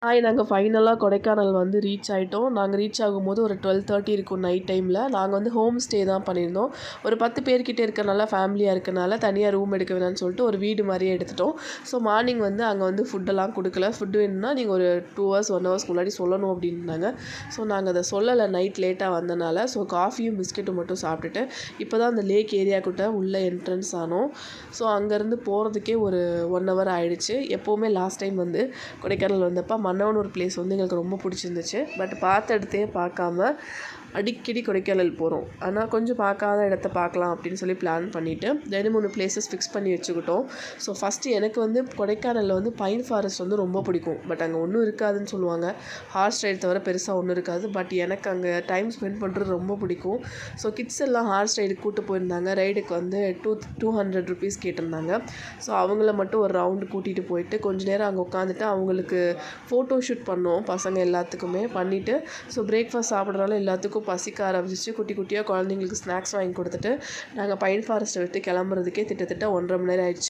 நாங்க ஃபைனலா கொடைக்கானல் வந்து ரீச் ஆயிட்டோம். நாங்க ரீச் ஆகும்போது ஒரு 12:30 இருக்கும் நைட் டைம்ல. நாங்க வந்து ஹோம் ஸ்டே தான் பண்ணியிருந்தோம். ஒரு 10 பேர்கிட்ட இருக்கனால ஃபேமிலியா இருக்கனால தனியா ரூம் எடுக்க வேணாம்னு சொல்லிட்டு ஒரு வீடு மாரியே எடுத்துட்டோம். ஸோ மார்னிங் வந்து அங்க வந்து ஃபுட்டெல்லாம் குடுக்கல. ஃபுட் வேணும்னா நீங்க ஒரு 2 ஹவர்ஸ், 1 ஹவர்ஸ்க்கு முன்னாடி சொல்லணும் அப்டின்னாங்க. ஸோ நாங்க அத சொல்லல நைட் லேட்டா வந்தனால. ஸோ காஃபியும், பிஸ்கட்டும் மட்டும் சாப்பிட்டுட்டு, இப்போ தான் அந்த லேக் ஏரியாக்குட்ட உள்ள என்ட்ரன்ஸ் ஆனோம். ஸோ அங்கேருந்து போறதுக்கே ஒரு 1 ஹவர் ஆயிடுச்சு. எப்பவுமே லாஸ்ட் டைம் வந்து கொடைக்கானல் வந்தப்ப மன்னவன் ஒரு பிளேஸ் வந்து எங்களுக்கு ரொம்ப பிடிச்சிருந்துச்சு. பட் பார்த்த இடத்தையே பார்க்காம அடிக்கடி கொடைக்கானல் போகிறோம். ஆனால் கொஞ்சம் பார்க்காத இடத்த பார்க்கலாம் அப்படின்னு சொல்லி பிளான் பண்ணிவிட்டு 2-3 பிளேசஸ் ஃபிக்ஸ் பண்ணி வச்சுக்கிட்டோம். ஸோ ஃபஸ்ட்டு எனக்கு வந்து கொடைக்கானலில் வந்து பைன் ஃபாரஸ்ட் வந்து ரொம்ப பிடிக்கும். பட் அங்கே ஒன்றும் இருக்காதுன்னு சொல்லுவாங்க. ஹார்ஸ் ரைடு தவிர பெருசாக ஒன்றும் இருக்காது. பட் எனக்கு அங்கே டைம் ஸ்பெண்ட் பண்ணுறது ரொம்ப பிடிக்கும். ஸோ கிட்ஸ் எல்லாம் ஹார்ஸ் ரைடுக்கு கூப்பிட்டு போயிருந்தாங்க. ரைடுக்கு வந்து 200 ருபீஸ் கேட்டிருந்தாங்க. ஸோ அவங்கள மட்டும் ஒரு ரவுண்டு கூட்டிகிட்டு போயிட்டு கொஞ்ச நேரம் அங்கே உட்காந்துட்டு அவங்களுக்கு ஃபோட்டோ ஷூட் பண்ணோம் பசங்க எல்லாத்துக்குமே பண்ணிவிட்டு. ஸோ பிரேக்ஃபாஸ்ட் சாப்பிட்றனால எல்லாத்துக்கும் பசிக்க ஆரம்பிச்சிச்சு. குட்டி குட்டியாக குழந்தைங்களுக்கு ஸ்நாக்ஸ் வாங்கி கொடுத்துட்டு நாங்கள் பைன் ஃபாரஸ்ட்டை விட்டு கிளம்புறதுக்கே கிட்டத்தட்ட 1.5 மணி நேரம் ஆயிடுச்சு.